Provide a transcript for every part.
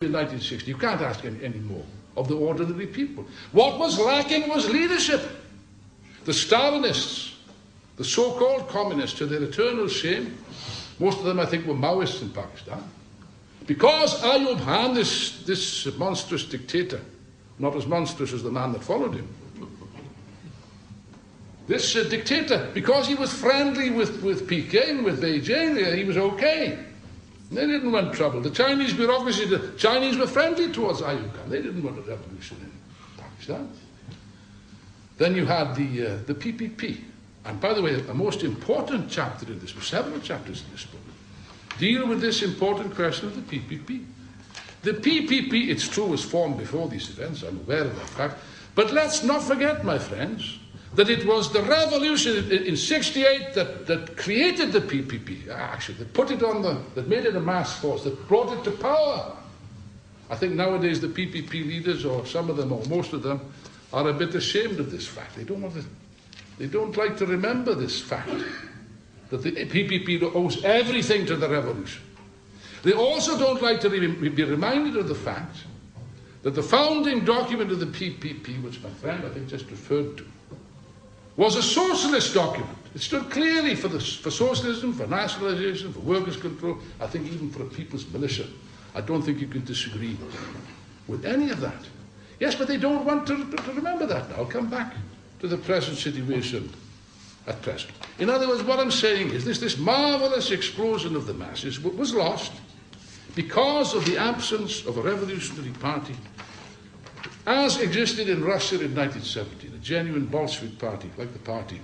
in 1960. You can't ask any more of the ordinary people. What was lacking was leadership. The Stalinists, the so-called communists, to their eternal shame, most of them I think were Maoists in Pakistan, because Ayub Khan, this monstrous dictator, not as monstrous as the man that followed him, this dictator, because he was friendly with Peking, with Beijing, he was okay. They didn't want trouble. The Chinese bureaucracy, the Chinese were friendly towards Ayub Khan. They didn't want a revolution in Pakistan. Then you had the PPP. And by the way, a most important chapter in this, several chapters in this book, deal with this important question of the PPP. The PPP, it's true, was formed before these events. I'm aware of that fact. But let's not forget, my friends, that it was the revolution in 68 that created the PPP, actually, that put it on that made it a mass force, that brought it to power. I think nowadays the PPP leaders, or some of them, or most of them, are a bit ashamed of this fact. They don't like to remember this fact, that the PPP owes everything to the revolution. They also don't like to be reminded of the fact that the founding document of the PPP, which my friend I think just referred to, was a socialist document. It stood clearly for socialism, for nationalisation, for workers' control, I think even for a people's militia. I don't think you can disagree with any of that. Yes, but they don't want to remember that now. I'll come back to the present situation at present. In other words, what I'm saying is this marvellous explosion of the masses was lost because of the absence of a revolutionary party as existed in Russia in 1917, a genuine Bolshevik party, like the party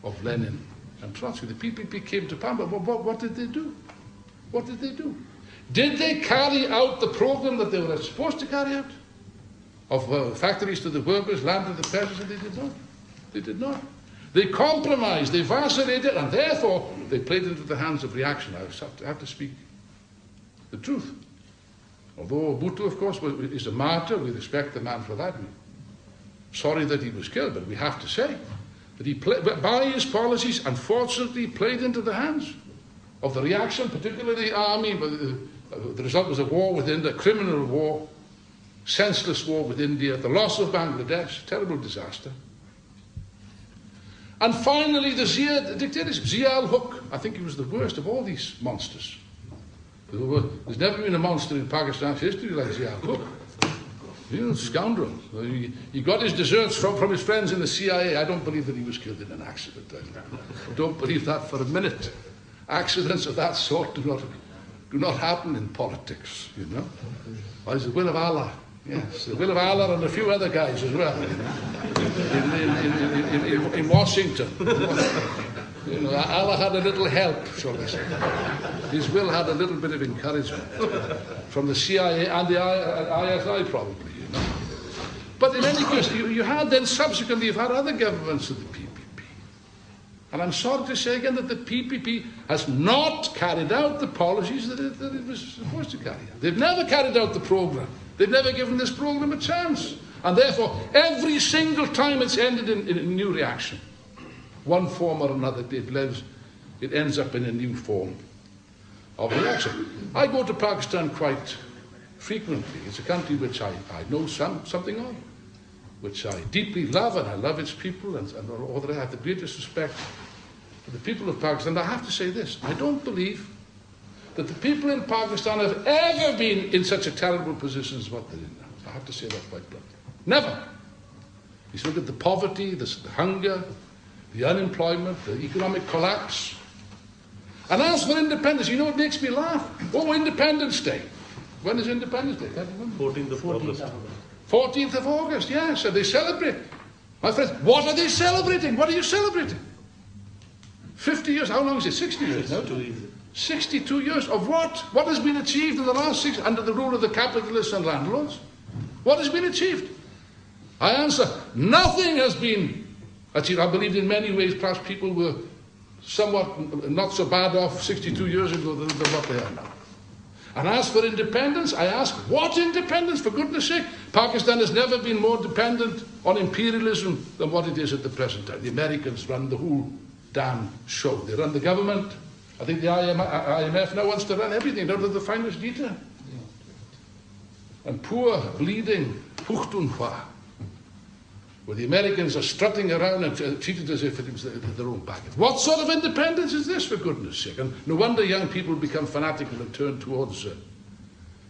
of Lenin and Trotsky. The PPP came to power, but what did they do? What did they do? Did they carry out the program that they were supposed to carry out? Of factories to the workers, land to the peasants? And they did not. They did not. They compromised, they vacillated, and therefore they played into the hands of reaction. I have to speak the truth. Although Bhutto, of course, is a martyr, we respect the man for that. We're sorry that he was killed, but we have to say that he, by his policies, unfortunately played into the hands of the reaction, particularly the army. The result was a war with India, a criminal war, senseless war with India, the loss of Bangladesh, terrible disaster. And finally, the dictatorship, Zia al-Haq. I think he was the worst of all these monsters. There's never been a monster in Pakistan's history like Zia al-Haq. You know, scoundrel. He got his deserts from his friends in the CIA. I don't believe that he was killed in an accident. I don't believe that for a minute. Accidents of that sort do not happen in politics, you know. Well, it's the will of Allah. Yes, the will of Allah and a few other guys as well in Washington. You know, Allah had a little help, shall we say. His will had a little bit of encouragement from the CIA and the ISI, probably. You know. But in any case, you had then subsequently, you've had other governments of the PPP. And I'm sorry to say again that the PPP has not carried out the policies that it was supposed to carry out. They've never carried out the program. They've never given this program a chance. And therefore, every single time it's ended in a new reaction. One form or another, it ends up in a new form of reaction. I go to Pakistan quite frequently. It's a country which I know something of, which I deeply love, and I love its people, and I have the greatest respect for the people of Pakistan. I have to say this, I don't believe that the people in Pakistan have ever been in such a terrible position as what they're in now. I have to say that quite bluntly. Never. You look at the poverty, the hunger, the unemployment, the economic collapse. And as for independence, you know what makes me laugh? Oh, Independence Day. When is Independence Day? 14th of August. 14th of August, yes. And they celebrate. My friends, what are they celebrating? What are you celebrating? 50 years, how long is it? 60 years now? 62 years of what? What has been achieved in the last 6 under the rule of the capitalists and landlords? What has been achieved? I answer, nothing has been achieved. I believe in many ways perhaps people were somewhat not so bad off 62 years ago than what they are now. And as for independence, I ask, what independence? For goodness sake, Pakistan has never been more dependent on imperialism than what it is at the present time. The Americans run the whole damn show. They run the government. I think the IMF now wants to run everything down to the finest detail. and poor, bleeding Puchtunkhwa, where the Americans are strutting around and treated as if it was their own backyard. What sort of independence is this, for goodness sake? And no wonder young people become fanatical and turn towards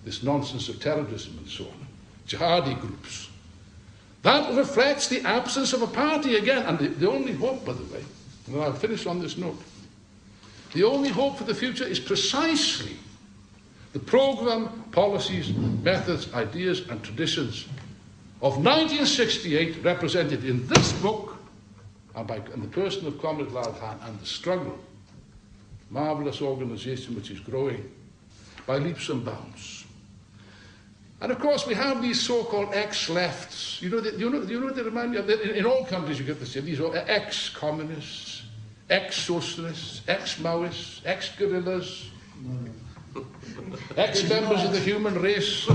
this nonsense of terrorism and so on. Jihadi groups. That reflects the absence of a party again. And the only hope, by the way, and I'll finish on this note, the only hope for the future is precisely the programme, policies, methods, ideas and traditions of 1968 represented in this book and in the person of Comrade Lal Khan and the struggle, marvellous organisation which is growing by leaps and bounds. And of course we have these so-called ex-lefts. You know what they remind me of? In all countries you get the same. These are ex-communists, ex-socialists, ex-Maoists, ex-guerrillas, ex-members of the human race. You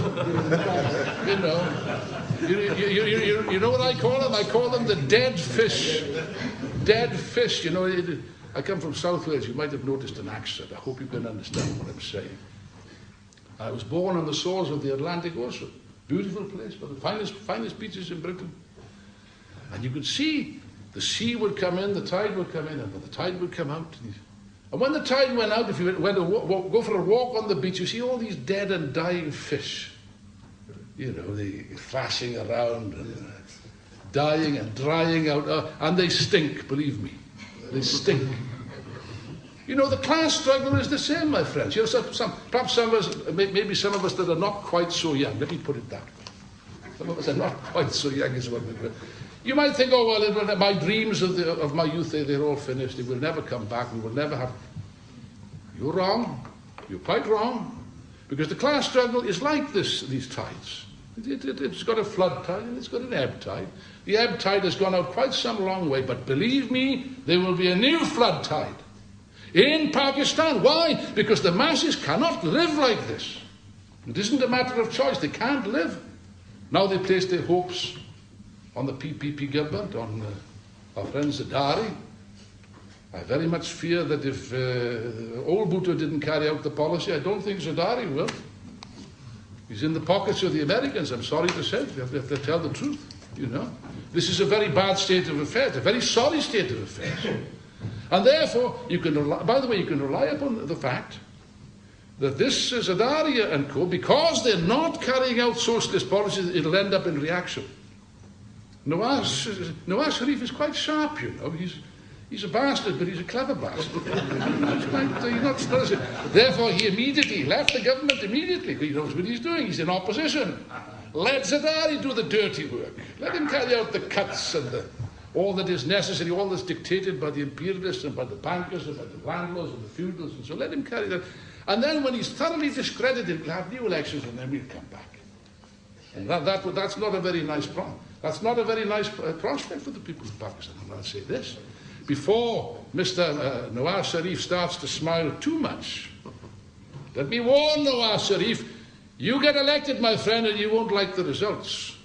know what I call them? I call them the dead fish. Dead fish. You know, I come from South Wales. You might have noticed an accent. I hope you can understand what I'm saying. I was born on the shores of the Atlantic Ocean. Beautiful place, but the finest beaches in Britain. And you could see the sea would come in, the tide would come in, and the tide would come out. And when the tide went out, if you went to go for a walk on the beach, you see all these dead and dying fish. You know, they thrashing around and dying and drying out. And they stink, believe me. They stink. You know, the class struggle is the same, my friends. You know, perhaps some of us, maybe some of us that are not quite so young, let me put it that way. Some of us are not quite so young as what we were. You might think, oh, well, my dreams of my youth, they're all finished. They will never come back. We will never have... You're wrong. You're quite wrong. Because the class struggle is like these tides. It's got a flood tide and it's got an ebb tide. The ebb tide has gone out quite some long way, but believe me, there will be a new flood tide in Pakistan. Why? Because the masses cannot live like this. It isn't a matter of choice. They can't live. Now they place their hopes on the PPP government, on our friend Zardari. I very much fear that if old Bhutto didn't carry out the policy, I don't think Zardari will. He's in the pockets of the Americans, I'm sorry to say. They have to tell the truth, you know. This is a very bad state of affairs, a very sorry state of affairs. And therefore, you can rely upon the fact that this Zardari and co, because they're not carrying out socialist policies, it'll end up in reaction. Nawaz Sharif is quite sharp, you know. He's a bastard, but he's a clever bastard. Therefore, he immediately left the government immediately. He knows what he's doing. He's in opposition. Let Zardari do the dirty work. Let him carry out the cuts and all that is necessary, all that's dictated by the imperialists and by the bankers and by the landlords and the feudals, and so let him carry that. And then when he's thoroughly discredited, we'll have new elections and then we'll come back. And that's not a very nice problem. That's not a very nice prospect for the people of Pakistan. And I'll say this. Before Mr. Nawaz Sharif starts to smile too much, let me warn Nawaz Sharif, you get elected, my friend, and you won't like the results.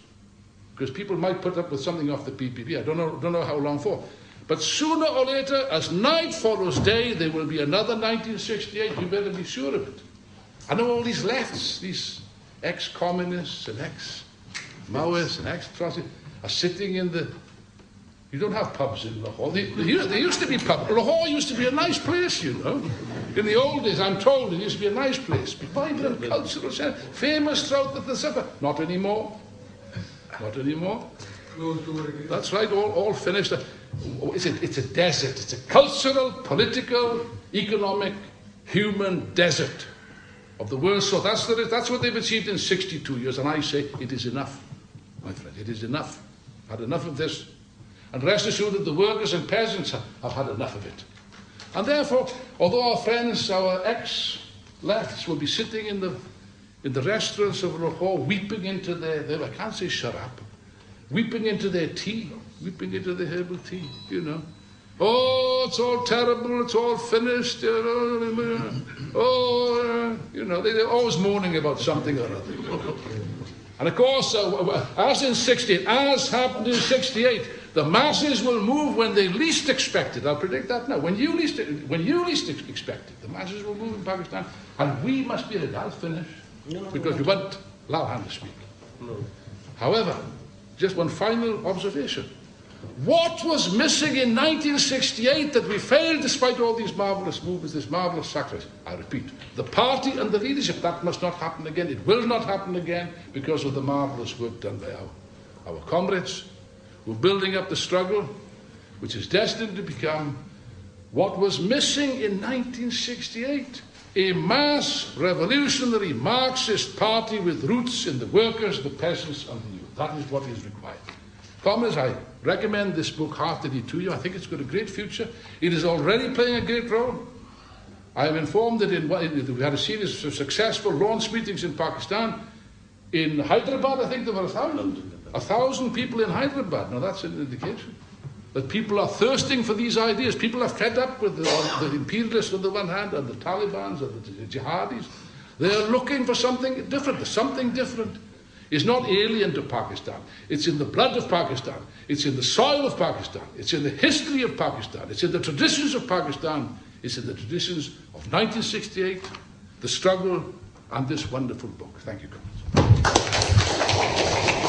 Because people might put up with something off the PPP. I don't know how long for. But sooner or later, as night follows day, there will be another 1968. You better be sure of it. I know all these lefts, these ex-communists and ex-Maoists and ex-Trotskyists are sitting in the... You don't have pubs in Lahore. There used to be pubs. Lahore used to be a nice place, you know. In the old days, I'm told, it used to be a nice place. Vibrant, cultural, famous throughout the supper. Not anymore. Not anymore. That's right, all finished. It's a desert. It's a cultural, political, economic, human desert of the world. So that's what they've achieved in 62 years. And I say it is enough, my friend. It is enough. I've had enough of this. And rest assured that the workers and peasants have had enough of it. And therefore, although our friends, our ex-lefts, will be sitting in the restaurants of Lahore, weeping into their I can't say sharab, weeping into their tea, weeping into the herbal tea, you know. Oh, it's all terrible, it's all finished, you know. Oh, you know, they're always moaning about something or other. And of course, as in 68, as happened in 68, the masses will move when they least expect it. I'll predict that now. When you least expect it, the masses will move in Pakistan, and we must be ready. I'll finish. Because we want Lal Khan to speak. No. However, just one final observation. What was missing in 1968 that we failed despite all these marvellous movements, this marvellous sacrifice? I repeat, the party and the leadership. That must not happen again. It will not happen again because of the marvellous work done by our comrades who are building up the struggle, which is destined to become what was missing in 1968. A mass revolutionary Marxist party with roots in the workers, the peasants and the youth. That is what is required. Comrades, I recommend this book heartily to you. I think it's got a great future. It is already playing a great role. I am informed that we had a series of successful launch meetings in Pakistan. In Hyderabad, I think there were 1,000 people in Hyderabad. Now that's an indication that people are thirsting for these ideas. People are fed up with the imperialists on the one hand and the Taliban and the jihadis. They are looking for something different. There's something different. It's not alien to Pakistan. It's in the blood of Pakistan. It's in the soil of Pakistan. It's in the history of Pakistan. It's in the traditions of Pakistan. It's in the traditions of 1968, the struggle, and this wonderful book. Thank you, comrades.